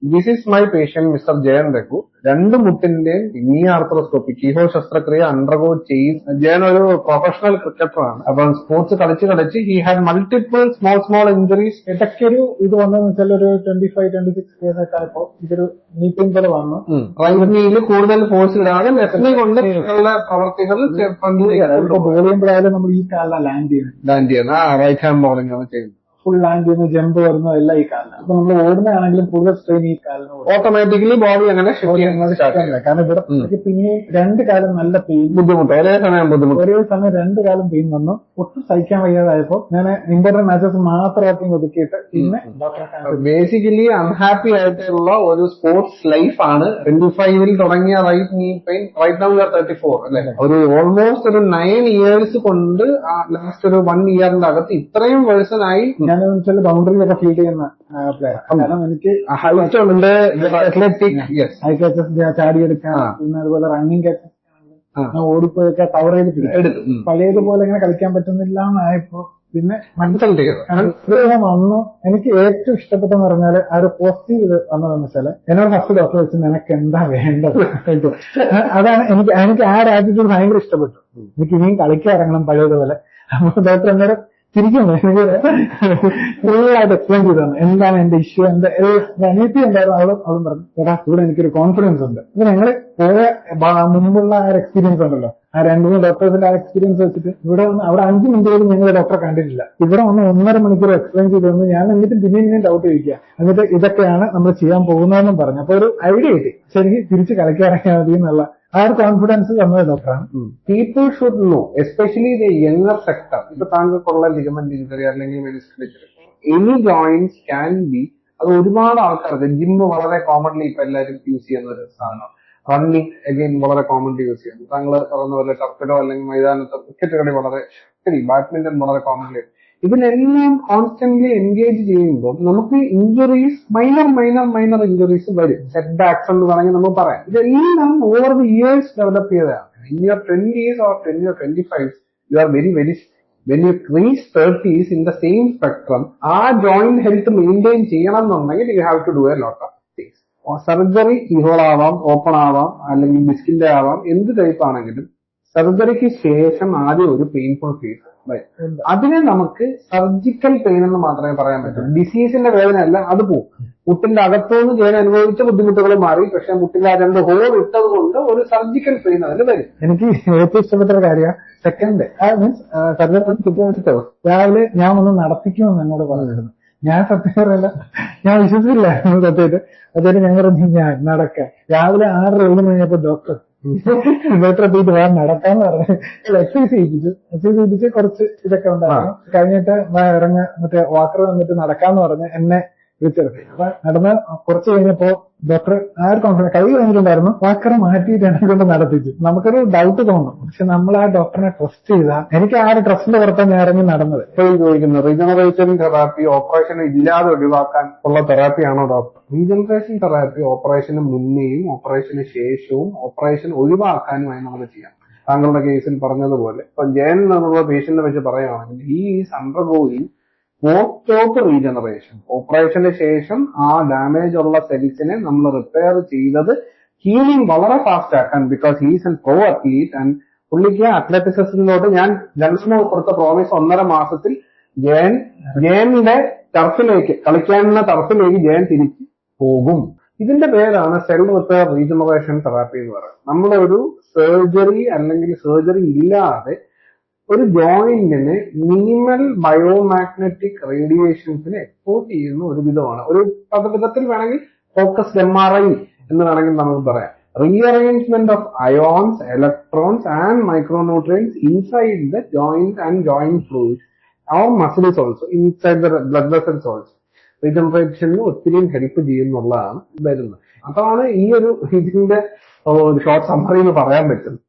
This is my patient, Mr. Jayan Raghu. രണ്ട് മുട്ടിന്റെയും knee arthroscopy, keyhole ശസ്ത്രക്രിയ undergo ചെയ്ത് ജയൻ ഒരു പ്രൊഫഷണൽ ക്രിക്കറ്ററാണ്. അപ്പം സ്പോർട്സ് കളിച്ച് he had multiple small injuries. ഇടയ്ക്ക് ഒരു ഇത് വന്നതെന്ന് വെച്ചാൽ ഒരു 25-26 years ഒക്കെ ആയപ്പോ ഇതൊരു നീ പെയിൻ പോലെ വന്നു. റൈറ്റ് നീയിൽ കൂടുതൽ ഫോഴ്സ് ഇടാതെ ലെഫ്റ്റ് നീ കൊണ്ട് ഉള്ള പ്രവർത്തികൾ ബോൾ ചെയ്യുമ്പോഴായാലും നമ്മൾ ഈ കാലിലാണ് ലാൻഡ് ചെയ്യുന്നത്. റൈറ്റ് ഹാൻഡ് ബോളിംഗ് ആണ് ചെയ്യുന്നത്. ഫുൾ ലാൻഡ് ചെയ്യുന്ന ജമ്പ് വരുന്ന എല്ലാം ഈ കാലിലാണ്. അപ്പൊ നമ്മൾ ഓടുന്നതാണെങ്കിലും കൂടുതൽ സ്ട്രെയിൻ ഈ കാലിന് ഓട്ടോമാറ്റിക്കലി ബോഡി അങ്ങനെ കാരണം ഇവിടെ പിന്നെ രണ്ട് കാലം നല്ല പെയിൻ ബുദ്ധിമുട്ട് ഒരേ സമയം രണ്ട് കാലം പെയിൻ വന്നു. ഒട്ടും സഹിക്കാൻ വയ്യാതായപ്പോ ഞാൻ ഇമ്പോർട്ടന്റ് മാച്ചസ് മാത്രമാക്കി ഒതുക്കിയിട്ട് പിന്നെ ബേസിക്കലി അൺഹാപ്പി ആയിട്ടുള്ള ഒരു സ്പോർട്സ് ലൈഫാണ് 25-ൽ തുടങ്ങിയ റൈറ്റ് നീ പെയിൻ. റൈറ്റ് നൗ 34 അല്ലെ, ഒരു ഓൾമോസ്റ്റ് ഒരു 9 years കൊണ്ട് ലാസ്റ്റ് ഒരു 1 yearന്റെ അകത്ത് ഇത്രയും വേഴ്സണായി. ഞാനെന്ന് വെച്ചാൽ ബൗണ്ടറിയിലൊക്കെ ഫീൽ ചെയ്യുന്ന പ്ലെയർ. കാരണം എനിക്ക് ഹൈറ്റ് ഉണ്ട്, അത്ലറ്റിക് ചാടിയെടുക്കാൻ, പിന്നെ അതുപോലെ റണ്ണിങ് ക്യാച്ചസ് ഓടിപ്പോയൊക്കെ കവർ ചെയ്തിട്ട് പഴയതുപോലെ ഇങ്ങനെ കളിക്കാൻ പറ്റുന്നില്ല എന്നായപ്പോ പിന്നെ വന്നു. എനിക്ക് ഏറ്റവും ഇഷ്ടപ്പെട്ടെന്ന് പറഞ്ഞാല് ആ ഒരു പോസിറ്റീവ് ഇത് വന്നതെന്ന് വെച്ചാല് എന്നോട് ഫസ്റ്റ് ഡോക്ടർ വെച്ച് നിനക്ക് എന്താ വേണ്ടത് അതാണ് എനിക്ക് ആ ആറ്റിറ്റ്യൂഡ് ഭയങ്കര ഇഷ്ടപ്പെട്ടു. എനിക്ക് ഇനിയും കളിക്കാൻ ഇറങ്ങണം പഴയതുപോലെ. അപ്പൊ ഡോക്ടർ എന്നോട് തിരിക്കുന്നു ഫുള്ളായിട്ട് എക്സ്പ്ലെയിൻ ചെയ്താണ് എന്താണ് എന്റെ ഇഷ്യൂ. എന്റെ അനിയത്തി ഉണ്ടായിരുന്നു, അവളും പറഞ്ഞു ചേട്ടാ ഇവിടെ എനിക്കൊരു കോൺഫിഡൻസ് ഉണ്ട്. ഇപ്പൊ ഞങ്ങള് പോയ മുമ്പുള്ള ആ ഒരു എക്സ്പീരിയൻസ് ഉണ്ടല്ലോ, ആ 2-3 ഡോക്ടേഴ്സിന്റെ ആ എക്സ്പീരിയൻസ് വെച്ചിട്ട് ഇവിടെ വന്ന് അവിടെ 5 മിനിറ്റ് പോലും ഞങ്ങൾ ഡോക്ടറെ കണ്ടിട്ടില്ല. ഇവിടെ വന്ന് 1.5 മണിക്കൂർ എക്സ്പ്ലെയിൻ ചെയ്ത് തന്നു. ഞാൻ എന്നിട്ട് പിന്നെയും ഡൗട്ട് ചോദിക്കുക, എന്നിട്ട് ഇതൊക്കെയാണ് നമ്മൾ ചെയ്യാൻ പോകുന്നതെന്നും പറഞ്ഞു. അപ്പൊ ഒരു ഐഡിയ കിട്ടി ശരിക്കും തിരിച്ച് കളിക്കാറങ്ങിയാൽ മതി എന്നുള്ള ആ ഒരു കോൺഫിഡൻസ് തന്നത് ഡോക്ടറാണ്. People should know, especially the younger sector. ഇപ്പൊ താങ്കൾക്കുള്ള ലിഗമെന്റ് ഇഞ്ചറി അല്ലെങ്കിൽ meniscal injury, any joints can be. അത് ഒരുപാട് ആൾക്കാർക്ക് ജിമ്മ് വളരെ കോമൺലി ഇപ്പൊ എല്ലാവരും യൂസ് ചെയ്യുന്ന ഒരു സാധനം. റണ്ണിങ് അഗെയിൻ വളരെ കോമൺലി യൂസ് ചെയ്യുന്നു. താങ്കൾ പറയുന്ന പോലെ ടർഫിലോ അല്ലെങ്കിൽ മൈതാനത്തോ ക്രിക്കറ്റ് കളി വളരെ ശരി, ബാഡ്മിന്റൺ വളരെ കോമൺലി. ഇതിലെല്ലാം കോൺസ്റ്റന്റ്ലി എൻഗേജ് ചെയ്യുമ്പോൾ നമുക്ക് ഇഞ്ചുറീസ് മൈനർ ഇഞ്ചുറീസ് വരും. സെറ്റ് ബാക്സ് എന്ന് വേണമെങ്കിൽ നമുക്ക് പറയാം. ഇതെല്ലാം ഓവർ ദി ഇയേഴ്സ് ഡെവലപ്പ് ചെയ്തതാണ്. In your 20s or 20 or 25s you are very when you reach 30s in the same spectrum, ആ ജോയിന്റ് ഹെൽത്ത് മെയിൻറ്റെയിൻ ചെയ്യണം എന്നുണ്ടെങ്കിൽ you have to do a lot of things. Surgery keyhole ആവാം, open ആവാം, അല്ലെങ്കിൽ ഡിസ്കിന്റെ ആവാം, എന്ത് type ആണെങ്കിലും സർജറിക്ക് ശേഷം ആദ്യം ഒരു പെയിൻഫുൾ ഫീസ്. അതിനെ നമുക്ക് സർജിക്കൽ പെയിൻ എന്ന് മാത്രമേ പറയാൻ പറ്റൂ. ഡിസീസിന്റെ വേദനയല്ല, അത് പോകും. മുട്ടിന്റെ അകത്തുനിന്ന് ചെയ്യാൻ അനുഭവിച്ച ബുദ്ധിമുട്ടുകൾ മാറി, പക്ഷെ മുട്ടിന്റെ ആ 2 ഹോൾ ഇട്ടത് കൊണ്ട് ഒരു സർജിക്കൽ പെയിൻ അതിൽ വരും. എനിക്ക് ഏറ്റവും ഇഷ്ടപ്പെട്ട ഒരു കാര്യം സെക്കൻഡ് മീൻസ് സർജറി രാവിലെ ഞാൻ ഒന്ന് നടത്തിക്കുമെന്ന് എന്നോട് പറഞ്ഞിരുന്നു. ഞാൻ സത്യം പറയല്ല, ഞാൻ വിശ്വസിച്ചില്ല സത്യമായിട്ട്. അതായത് ഞങ്ങൾ ഞാൻ നടക്കാൻ രാവിലെ 6:07 കഴിഞ്ഞപ്പോ ഡോക്ടർ എത്തിയിട്ട് വേണം നടക്കാന്ന് പറഞ്ഞു. എക്സസൈസ് ചെയ്യിപ്പിച്ച് കുറച്ച് ഇതൊക്കെ ഉണ്ടായിരുന്നു. കഴിഞ്ഞിട്ട് ഇറങ്ങ മറ്റേ വാക്കർ വന്നിട്ട് നടക്കാന്ന് പറഞ്ഞ് എന്നെ വിളിച്ചെടുത്തി. അപ്പൊ നടന്ന് കുറച്ച് കഴിഞ്ഞപ്പോ ഡോക്ടർ ആ ഒരു കോൺഫിഡൻസ് കൈ കഴിഞ്ഞിട്ടുണ്ടായിരുന്നു. വാക്കർ മാറ്റിയിട്ട് എന്നെ കൊണ്ട് നടത്തിച്ചു. നമുക്കൊരു ഡൗട്ട് തോന്നും, പക്ഷെ നമ്മൾ ആ ഡോക്ടറിനെ ട്രസ്റ്റ് ചെയ്താൽ എനിക്ക് ആ ഒരു ട്രസ്റ്റിന്റെ പുറത്താണ് ഞാൻ ഇറങ്ങി നടന്നത്. ചോദിക്കുന്നത് റീജനറേഷൻ തെറാപ്പി ഓപ്പറേഷൻ ഇല്ലാതെ ഒഴിവാക്കാൻ ഉള്ള തെറാപ്പിയാണോ ഡോക്ടർ? റീജനറേഷൻ തെറാപ്പി ഓപ്പറേഷന് മുന്നേയും ഓപ്പറേഷന് ശേഷവും ഓപ്പറേഷൻ ഒഴിവാക്കാനുമായി നമുക്ക് ചെയ്യാം. താങ്കളുടെ കേസിൽ പറഞ്ഞതുപോലെ ഇപ്പൊ ജയൻ എന്നുള്ള പേഷ്യന്റിനെ വെച്ച് പറയുകയാണെങ്കിൽ he is undergoing post regeneration. ഓപ്പറേഷന് ശേഷം ആ ഡാമേജ് ഉള്ള സെൽസിനെ നമ്മൾ റിപ്പയർ ചെയ്തത് ഹീലിംഗ് വളരെ ഫാസ്റ്റ് ആക്കാൻ, because he's an pro athlete and പുള്ളിക്ക് അത്ലറ്റിക്സിലോട്ട് ഞാൻ ജനറൽ കൊടുത്ത പ്രോമിസ് 1.5 മാസത്തിൽ ജയന്റെ ടർഫിലേക്ക് കളിക്കാനുള്ള ടർഫിലേക്ക് ജയൻ തിരിച്ച് പോകും. ഇതിന്റെ പേരാണ് സെൽ റിപ്പയർ റീജനറേഷൻ തെറാപ്പി എന്ന് പറയുന്നത്. നമ്മളൊരു സർജറി അല്ലെങ്കിൽ സർജറി ഇല്ലാതെ ഒരു ജോയിന്റിന് മിനിമൽ ബയോമാഗ്നറ്റിക് റേഡിയേഷൻസിന് എക്സ്പോർട്ട് ചെയ്യുന്ന ഒരു വിധമാണ്. ഒരു വിധത്തിൽ വേണമെങ്കിൽ ഫോക്കസ്ഡ് MRI എന്ന് വേണമെങ്കിൽ നമുക്ക് പറയാം. Rearrangement of ions, electrons and micronutrients inside the joint and joint fluid or muscles also inside the blood vessels also റീജനറേഷനിൽ ഒത്തിരി ഹെൽപ്പ് ചെയ്യുന്നുള്ളതാണ് വരുന്നത്. അതാണ് ഈ ഒരു ഇതിന്റെ ഷോർട്ട് സമ്മറി എന്ന് പറയാൻ പറ്റുന്നത്.